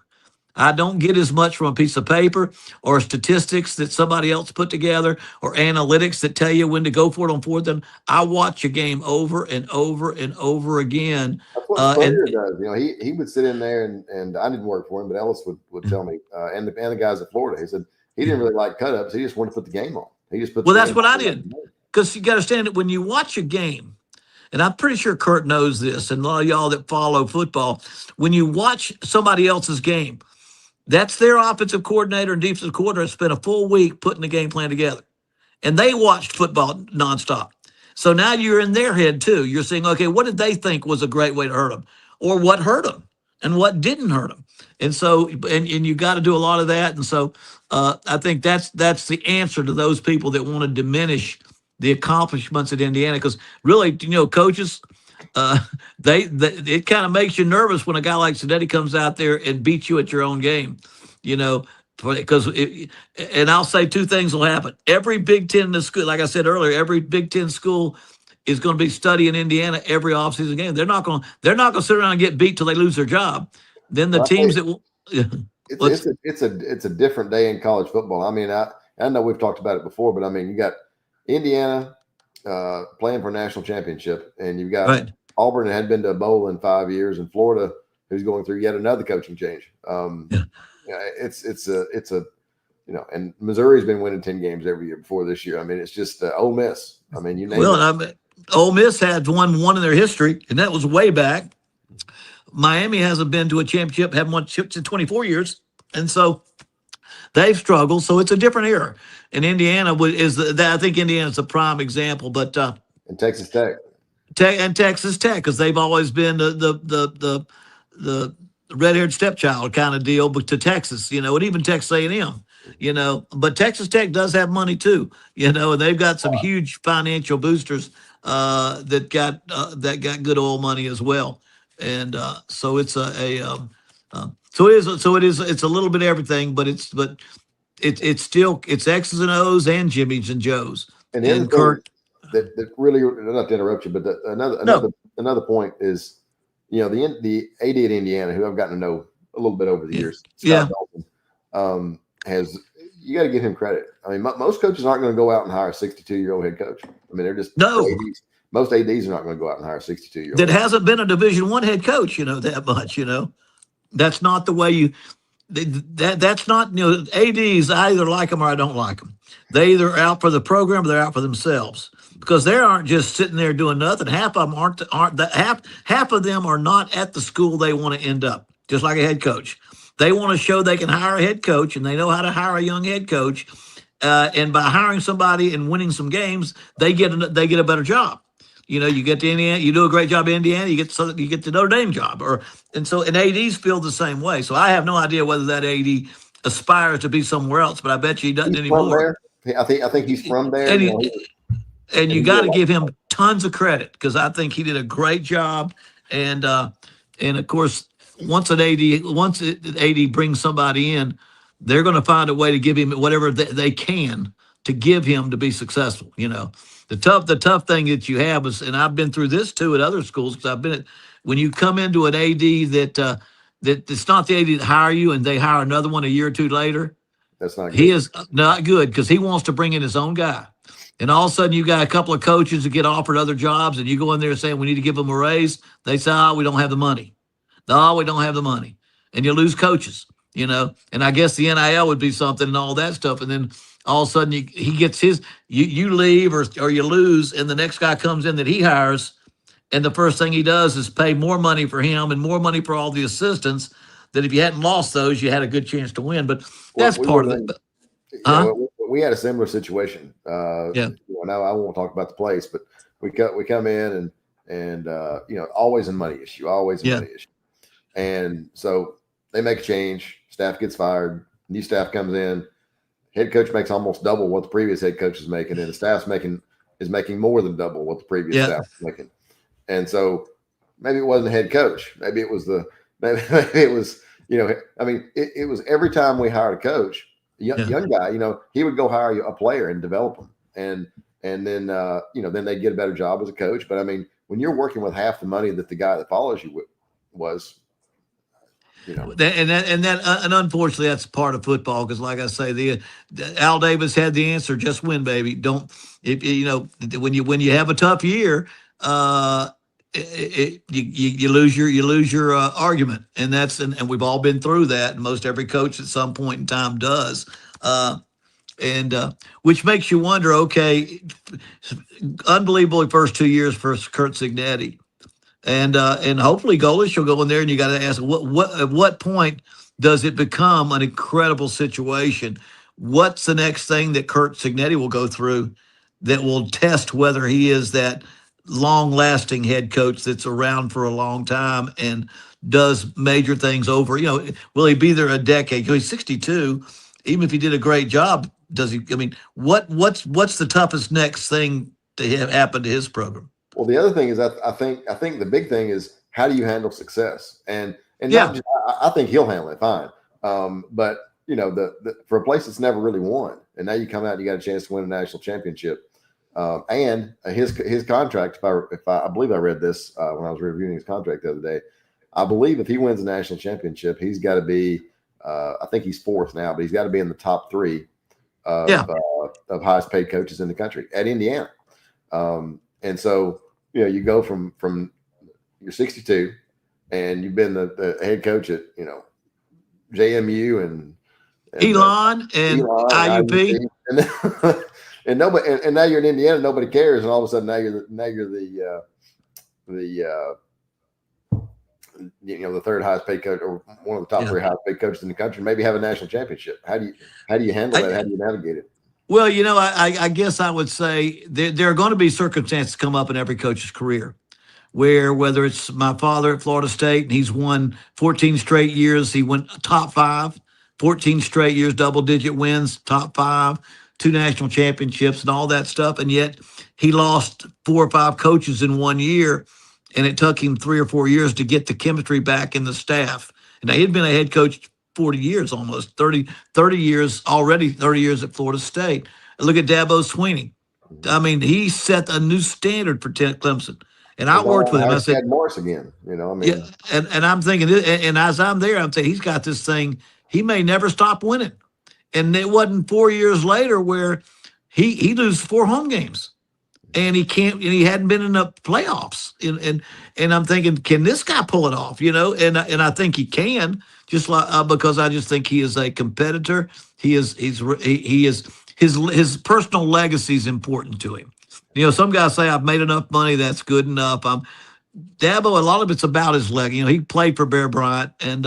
I don't get as much from a piece of paper or statistics that somebody else put together or analytics that tell you when to go for it on fourth down. I watch a game over and over and over again. That's what Spurrier does. He would sit in there and I didn't work for him, but Ellis would tell me, and the guys at Florida, he said he didn't really like cut ups. He just wanted to put the game on. He just put. Well, that's what I did, because you got to understand that when you watch a game. And I'm pretty sure Kurt knows this, and a lot of y'all that follow football, when you watch somebody else's game, that's their offensive coordinator and defensive coordinator spent a full week putting the game plan together. And they watched football nonstop. So now you're in their head too. You're saying, okay, what did they think was a great way to hurt them? Or what hurt them? and what didn't hurt them. And so, and you got to do a lot of that. And so, I think that's the answer to those people that want to diminish the accomplishments at Indiana. Because really, coaches, uh, they it kind of makes you nervous when a guy like Sadetti comes out there and beats you at your own game, you know. Because and I'll say two things will happen. Every Big Ten in the school, like I said earlier, every Big Ten school is going to be studying Indiana every offseason game. They're not going to sit around and get beat till they lose their job. Then the Well, I tell teams you, that will. it's a different day in college football. I mean, I know we've talked about it before, but I mean, you got Indiana playing for a national championship, and you've got Right. Auburn that had been to a bowl in 5 years, and Florida who's going through yet another coaching change. Yeah. It's a and Missouri's been winning 10 games every year before this year. I mean, it's just Ole Miss. I mean, you name Well, it. I mean, Ole Miss had one in their history, and that was way back. Miami hasn't been to a championship, haven't won chips in 24 years, and so they've struggled. So it's a different era. And Indiana I think Indiana's a prime example, but And Texas Tech. and Texas Tech, because they've always been the red-haired stepchild kind of deal, but to Texas, and even Texas A&M, But Texas Tech does have money too, and they've got some huge financial boosters that got good oil money as well, and so it's it's a little bit of everything, but it's still X's and O's and Jimmy's and Joe's And the other and thing Kurt. that really, not to interrupt you, but another point is, the AD at Indiana, who I've gotten to know a little bit over the years, Scott Dalton, you got to give him credit. I mean, most coaches aren't going to go out and hire a 62-year-old head coach. I mean, they're just No. ADs. Most ADs are not going to go out and hire a 62-year-old. That hasn't been a Division I head coach, that much, That's not the way you. That's not, ADs. I either like them or I don't like them. They either out for the program or they're out for themselves, because they aren't just sitting there doing nothing. Half of them half of them are not at the school they want to end up. Just like a head coach, they want to show they can hire a head coach, and they know how to hire a young head coach. And by hiring somebody and winning some games, they get a better job. You get to Indiana, you do a great job in Indiana, you get the Notre Dame job, and ADs feel the same way. So I have no idea whether that AD aspires to be somewhere else, but I bet you he doesn't anymore. I think he's from there. And you got to give him tons of credit, because I think he did a great job. And of course, once an AD brings somebody in, they're going to find a way to give him whatever they can to give him to be successful. The tough thing that you have is, and I've been through this too at other schools, because when you come into an AD that it's not the AD that hire you and they hire another one a year or two later. That's not good. He is not good, because he wants to bring in his own guy. And all of a sudden, you got a couple of coaches that get offered other jobs, and you go in there saying, we need to give them a raise. They say, we don't have the money. No, we don't have the money. And you lose coaches, And I guess the NIL would be something and all that stuff. And then all of a sudden, he gets you leave or you lose, and the next guy comes in that he hires, and the first thing he does is pay more money for him and more money for all the assistants, that if you hadn't lost those, you had a good chance to win. But that's part of it. We had a similar situation. Now I won't talk about the place, but we come in and always a money issue, money issue. And so they make a change, staff gets fired, new staff comes in, head coach makes almost double what the previous head coach is making, and the staff's making more than double what the previous staff was making. And so maybe it wasn't the head coach, maybe it was maybe it was, it was every time we hired a coach, young guy, he would go hire a player and develop them. And then, then they get a better job as a coach. But I mean, when you're working with half the money that the guy that follows you was, And unfortunately, that's part of football, because, like I say, the Al Davis had the answer: just win, baby. Don't when you have a tough year, you lose your argument, and we've all been through that, and most every coach at some point in time does, and which makes you wonder. Okay, unbelievable first 2 years for Kurt Cignetti. And hopefully Golish will go in there, and you got to ask at what point does it become an incredible situation? What's the next thing that Kurt Cignetti will go through that will test whether he is that long-lasting head coach that's around for a long time and does major things over. Will he be there a decade? He's 62. Even if he did a great job, does he? I mean, what's the toughest next thing to have happen to his program? Well, the other thing is I think the big thing is how do you handle success, and Yeah. not just, I think he'll handle it fine. But for a place that's never really won, and now you come out and you got a chance to win a national championship. And his contract, if I believe I read this when I was reviewing his contract the other day, I believe if he wins a national championship, he's got to be, I think he's fourth now, but he's got to be in the top three of highest paid coaches in the country at Indiana. And so, you go from you're 62 and you've been the head coach at, JMU and Elon and IUP. And nobody, and now you're in Indiana, nobody cares, and all of a sudden now you're the third highest paid coach, or one of the top three highest paid coaches in the country. Maybe have a national championship. How do you handle that? How do you navigate it? Well, I guess I would say there are going to be circumstances come up in every coach's career where, whether it's my father at Florida State and he's won 14 straight years, he went top 5, 14 straight years, double-digit wins, top 5. 2 national championships and all that stuff. And yet he lost 4 or 5 coaches in 1 year, and it took him 3 or 4 years to get the chemistry back in the staff. And he'd been a head coach 40 years, almost 30 years already, 30 years at Florida State. And look at Dabo Swinney. I mean, he set a new standard for Clemson. And I worked with him. I said, Morris again, Yeah, and I'm thinking, and as I'm there, I'm saying he's got this thing. He may never stop winning. And it wasn't 4 years later where he loses 4 home games, and he hadn't been in the playoffs. And I'm thinking, can this guy pull it off? And I think he can, just like because I just think he is a competitor. His personal legacy is important to him. Some guys say I've made enough money, that's good enough. Dabo, a lot of it's about his leg. He played for Bear Bryant, and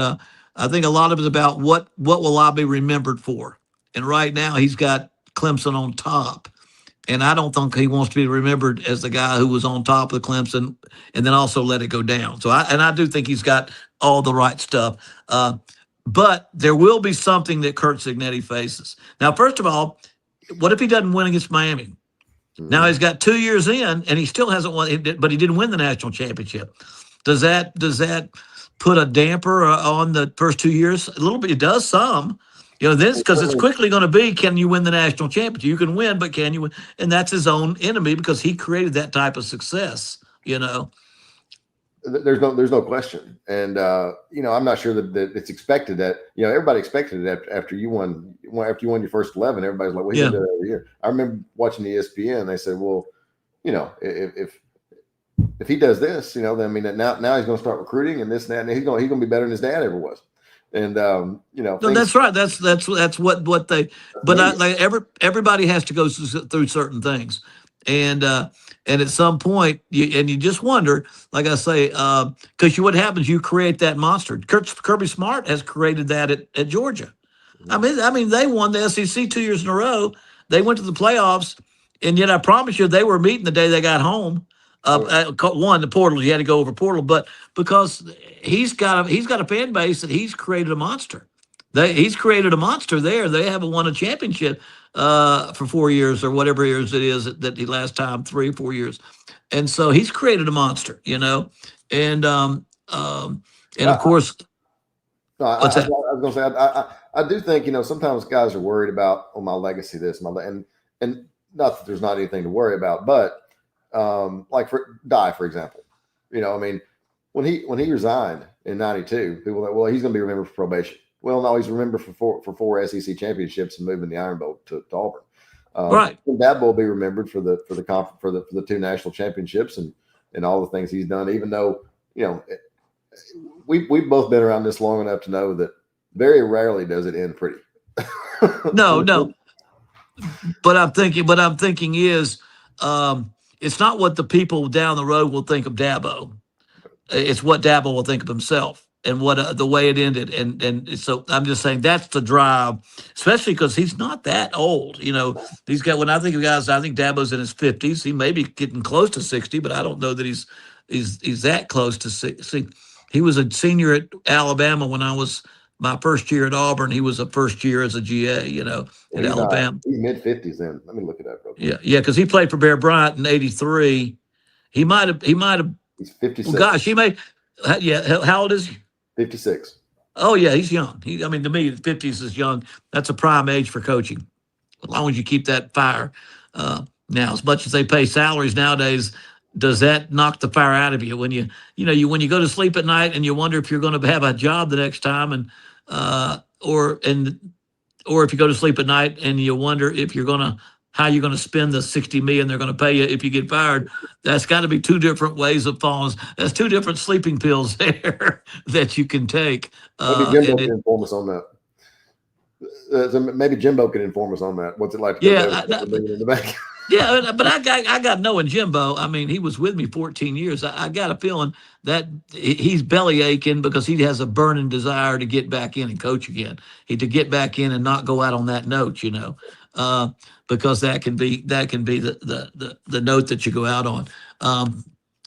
I think a lot of it's about what will I be remembered for. And right now he's got Clemson on top. And I don't think he wants to be remembered as the guy who was on top of the Clemson and then also let it go down. So I do think he's got all the right stuff. But there will be something that Curt Cignetti faces. Now, first of all, what if he doesn't win against Miami? Now he's got 2 years in and he still hasn't won, but he didn't win the national championship. Does that put a damper on the first 2 years? A little bit. It does some. This because it's quickly going to be, can you win the national championship? You can win, but can you win? And that's his own enemy because he created that type of success. There's no question, and I'm not sure that it's expected that everybody expected it after you won your first 11. Everybody's like, well, he's gonna do that every year. I remember watching the ESPN. And they said, well, if he does this, then now he's going to start recruiting and this and that, and he's going to be better than his dad ever was. And no, that's right. That's what they. But everybody has to go through certain things, and at some point, you just wonder, like I say, because what happens, you create that monster. Kirby Smart has created that at Georgia. I mean, they won the SEC 2 years in a row. They went to the playoffs, and yet I promise you, they were meeting the day they got home. The portal, you had to go over portal, but because he's got a fan base that he's created a monster. He's created a monster there. They haven't won a championship for 4 years or whatever years it is that the last time, 3 or 4 years, and so he's created a monster, and of course. What's that? I was going to say I do think sometimes guys are worried about my legacy, this and not that there's not anything to worry about, but. Like for Dye, for example, when he resigned in '92, people were like, well, he's going to be remembered for probation. Well, no, he's remembered for four SEC championships and moving the Iron Bowl to Auburn. Right. That will be remembered for the 2 national championships and all the things he's done. Even though we've both been around this long enough to know that very rarely does it end pretty. No. But I'm thinking is. It's not what the people down the road will think of Dabo. It's what Dabo will think of himself. the way it ended. And so I'm just saying that's the drive, especially because he's not that old. These guys. When I think of guys, I think Dabo's in his 50s. He may be getting close to 60, but I don't know that he's that close to 60. He was a senior at Alabama when I was my first year at Auburn. He was a first year as a GA. At Alabama. He's mid-50s then. Let me look it up real quick. Yeah, because he played for Bear Bryant in '83. He might have. He's 56. Well, gosh, he may. Yeah, how old is he? 56. Oh yeah, he's young. To me, the 50s is young. That's a prime age for coaching, as long as you keep that fire. Now, as much as they pay salaries nowadays, does that knock the fire out of you when when you go to sleep at night and you wonder if you're going to have a job the next time, and or if you go to sleep at night and you wonder if how you're going to spend the $60 million they're going to pay you if you get fired. That's got to be two different ways of falling. That's two different sleeping pills there that you can take. Maybe Jimbo can inform us on that. So maybe Jimbo can inform us on that. What's it like to go $1 million in the bank? Yeah, but I got knowing Jimbo. He was with me 14 years. I got a feeling that he's belly aching because he has a burning desire to get back in and coach again. To get back in and not go out on that note, because that can be the note that you go out on.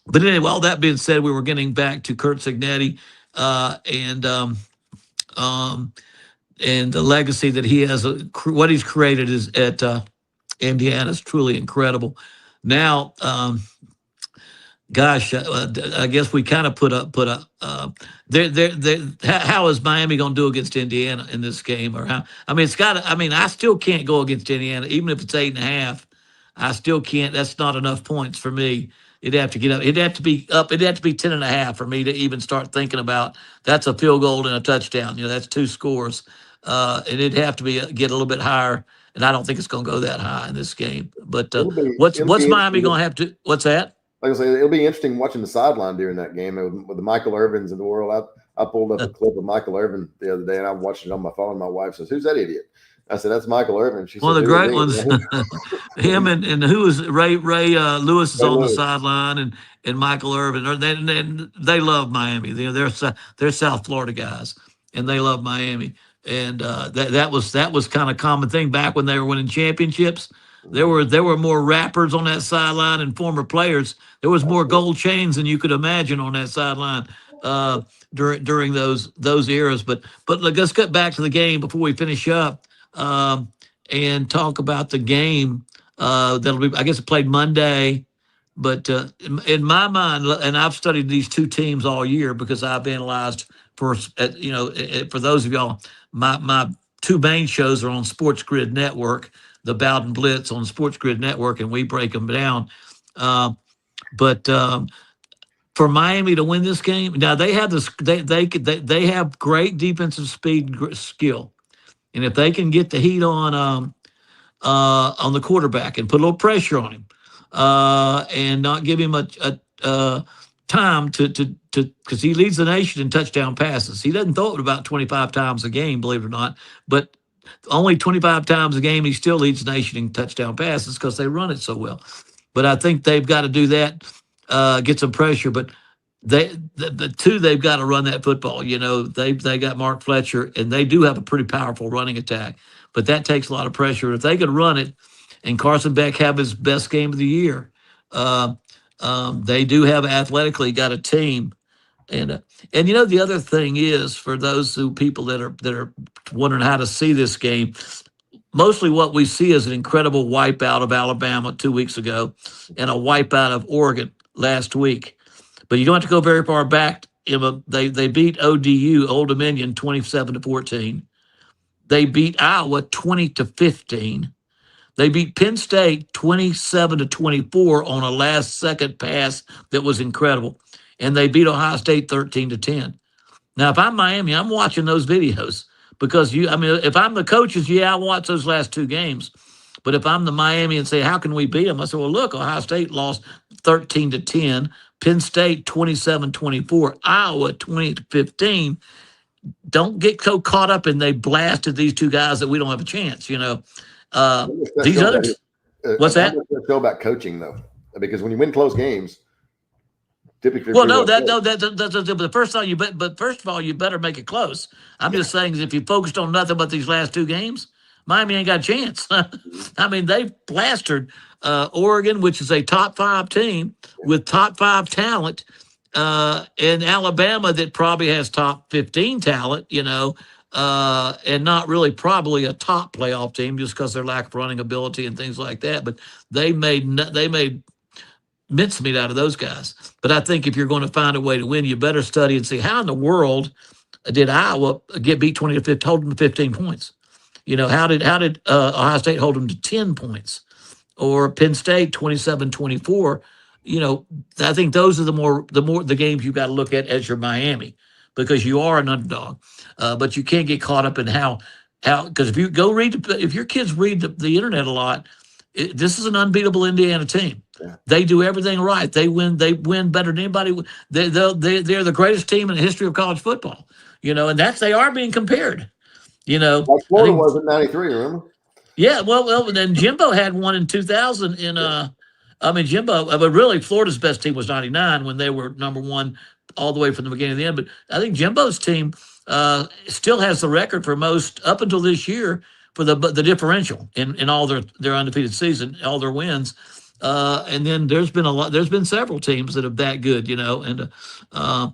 But anyway, all that being said, we were getting back to Curt Cignetti and the legacy that he has. What he's created is at Indiana is truly incredible. Now, gosh, I guess we kind of put up. How is Miami going to do against Indiana in this game? Or how? It's got. I still can't go against Indiana, even if it's 8.5. I still can't. That's not enough points for me. It'd have to get up. It'd have to be up. It'd have to be 10.5 for me to even start thinking about. That's a field goal and a touchdown. That's 2 scores. And it'd have to get a little bit higher. And I don't think it's going to go that high in this game. But what's Miami going to have to? What's that? Like I say, it'll be interesting watching the sideline during that game with the Michael Irvins of the world. I pulled up a clip of Michael Irvin the other day, and I watched it on my phone. My wife says, "Who's that idiot?" I said, "That's Michael Irvin." She one said, of the great ones. Him and who is Ray Lewis is on the sideline, and Michael Irvin. They love Miami. They're South Florida guys, and they love Miami. And that was kind of a common thing back when they were winning championships. There were more rappers on that sideline and former players. There was more gold chains than you could imagine on that sideline during those eras. But let's get back to the game before we finish up and talk about the game. That'll be, I guess, it played Monday. But in my mind, and I've studied these two teams all year because I've analyzed for those of y'all. My 2 main shows are on Sports Grid Network, the Bowden Blitz on Sports Grid Network, and we break them down. But for Miami to win this game, now they have this. They have great defensive skill, and if they can get the heat on the quarterback and put a little pressure on him, and not give him a time to because he leads the nation in touchdown passes. He doesn't throw it about 25 times a game, believe it or not, but only 25 times a game he still leads the nation in touchdown passes because they run it so well. But I think they've got to do that, get some pressure. But they've got to run that football. They got Mark Fletcher, and they do have a pretty powerful running attack. But that takes a lot of pressure. If they could run it, and Carson Beck have his best game of the year, they do have athletically got a team. And the other thing is, for those people that are wondering how to see this game, mostly what we see is an incredible wipeout of Alabama 2 weeks ago and a wipeout of Oregon last week. But you don't have to go very far back. They beat Old Dominion 27-14. They beat Iowa 20-15. They beat Penn State 27-24 on a last-second pass that was incredible. And they beat Ohio State 13-10. Now, if I'm Miami, I'm watching those videos because if I'm the coaches, I watch those last 2 games. But if I'm the Miami and say, how can we beat them? I say, well, look, Ohio State lost 13-10, Penn State 27-24, Iowa 20-15. Don't get so caught up in they blasted these 2 guys that we don't have a chance. These others. What's that? It's still about coaching though, because when you win close games, typically Well, pretty no, well that played. no, that's the first time but first of all, you better make it close. I'm just saying, if you focused on nothing but these last two games, Miami ain't got a chance. Mhm. I mean, they've plastered Oregon, which is a top five team with top five talent, and Alabama that probably has top 15 talent, and not really probably a top playoff team just because their lack of running ability and things like that. But they made mincemeat out of those guys. But I think if you're going to find a way to win, you better study and see how in the world did Iowa get beat 20 to 15, hold them to 15 points. How did Ohio State hold them to 10 points, or Penn State 27-24? You know, I think those are the games you got to look at as your Miami, because you are an underdog. But you can't get caught up in how because if your kids read the internet a lot, this is an unbeatable Indiana team. Yeah. They do everything right. They win better than anybody. They're the greatest team in the history of college football. And they are being compared. Like I Florida think, was in '93. Remember? yeah, well, then Jimbo had one in 2000 I mean, Jimbo, but really Florida's best team was 99 when they were number one all the way from the beginning to the end. But I think Jimbo's team still has the record for most up until this year for the differential in all their undefeated season, all their wins. And then there's been several teams that are that good, uh,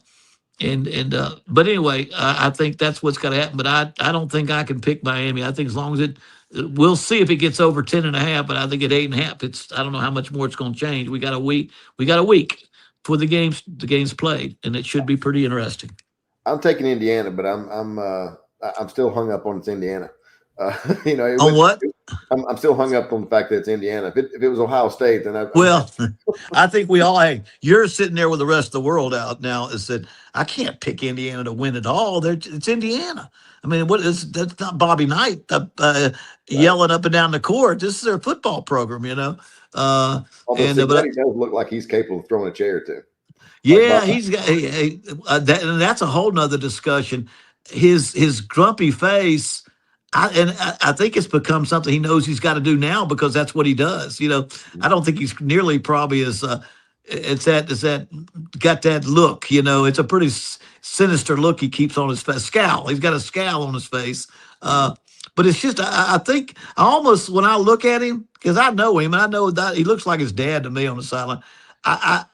but anyway, I think that's what's got to happen. But I don't think I can pick Miami. I think as long as we'll see if it gets over 10.5. But I think at 8.5, I don't know how much more it's going to change. We got a week. We got a week for the games played, and it should be pretty interesting. I'm taking Indiana, but I'm still hung up on it's Indiana. On what? I'm still hung up on the fact that it's Indiana. If it was Ohio State, then Well, I think we all. Hey, you're sitting there with the rest of the world out now. Is that I can't pick Indiana to win it all. It's Indiana. I mean, that's not Bobby Knight right. yelling up and down the court. This is their football program, Although and Cincinnati does look like he's capable of throwing a chair too. yeah, he's got and that's a whole nother discussion. His grumpy face. I think it's become something he knows he's got to do now because that's what he does. I don't think he's nearly probably as it's that got that look. It's a pretty sinister look he keeps on his face. Scowl. He's got a scowl on his face. But it's just I think I almost when I look at him because I know him and I know that he looks like his dad to me on the sideline.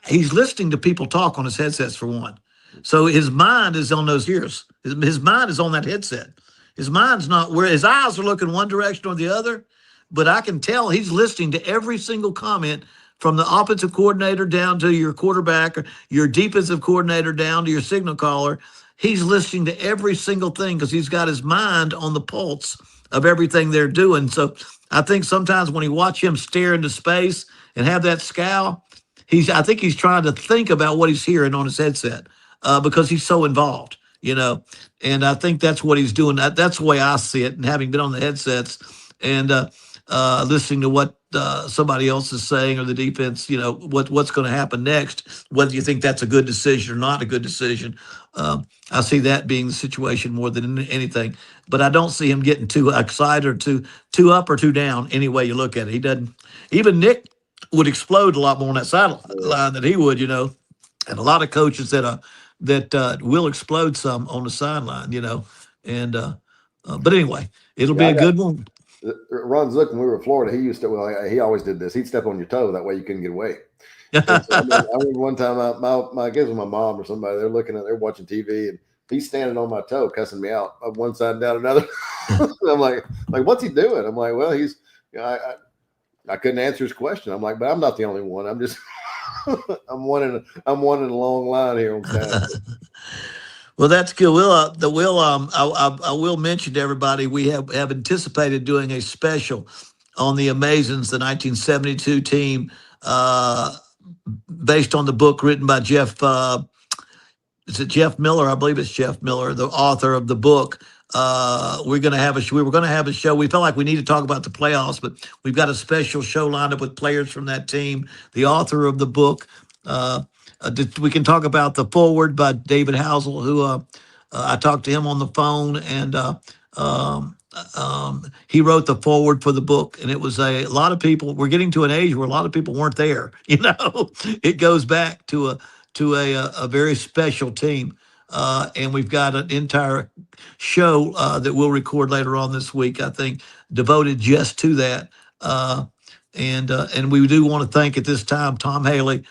He's listening to people talk on his headsets for one, so his mind is on those ears. His mind is on that headset. His mind's not where his eyes are looking one direction or the other, but I can tell he's listening to every single comment from the offensive coordinator down to your quarterback, or your defensive coordinator down to your signal caller. He's listening to every single thing because he's got his mind on the pulse of everything they're doing. So I think sometimes when you watch him stare into space and have that scowl, I think he's trying to think about what he's hearing on his headset because he's so involved. And I think that's what he's doing. That's the way I see it. And having been on the headsets and listening to what somebody else is saying or the defense, what's going to happen next, whether you think that's a good decision or not a good decision. I see that being the situation more than anything. But I don't see him getting too excited or too up or too down any way you look at it. He doesn't. Even Nick would explode a lot more on that sideline than he would, and a lot of coaches that will explode some on the sideline, and but anyway, it'll be a good one. Ron Zook, when we were in Florida, he always did this. He'd step on your toe. That way you couldn't get away. So, I remember one time, I guess it was my mom or somebody, they're watching TV and he's standing on my toe, cussing me out up one side and down another. I'm like, what's he doing? I'm like, well, he's, I couldn't answer his question. I'm like, but I'm not the only one. I'm just, I'm one in a long line here on time. Well, that's good. I will mention to everybody we have anticipated doing a special on the Amazons, the 1972 team, based on the book written by Jeff. Is it Jeff Miller? I believe it's Jeff Miller, the author of the book. We were going to have a show. We felt like we need to talk about the playoffs, but we've got a special show lined up with players from that team. The author of the book. We can talk about the foreword by David Housel, who I talked to him on the phone, and he wrote the foreword for the book. And it was a lot of people. We're getting to an age where a lot of people weren't there. It goes back to to a very special team. And we've got an entire show that we'll record later on this week, I think, devoted just to that. And we do want to thank at this time Tom Haley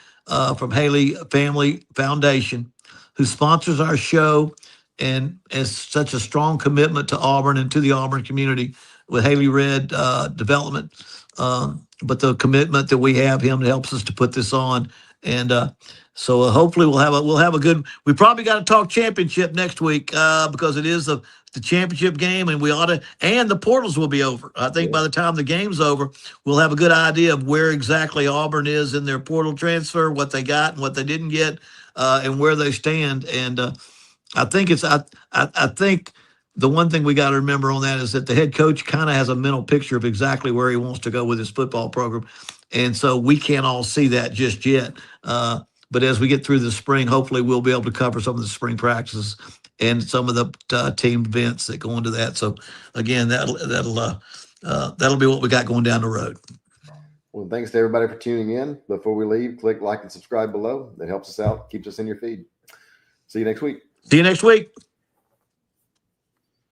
from Haley Family Foundation, who sponsors our show and has such a strong commitment to Auburn and to the Auburn community with Haley Red Development. But the commitment that we have him helps us to put this on. And so hopefully we'll have a good. We probably got to talk championship next week because it is the championship game, and we ought to. And the portals will be over. I think by the time the game's over, we'll have a good idea of where exactly Auburn is in their portal transfer, what they got and what they didn't get, and where they stand. And I think I think the one thing we got to remember on that is that the head coach kind of has a mental picture of exactly where he wants to go with his football program. And so we can't all see that just yet. But as we get through the spring, hopefully we'll be able to cover some of the spring practices and some of the team events that go into that. So again, that'll be what we got going down the road. Well, thanks to everybody for tuning in. Before we leave, click like and subscribe below. That helps us out, keeps us in your feed. See you next week. See you next week.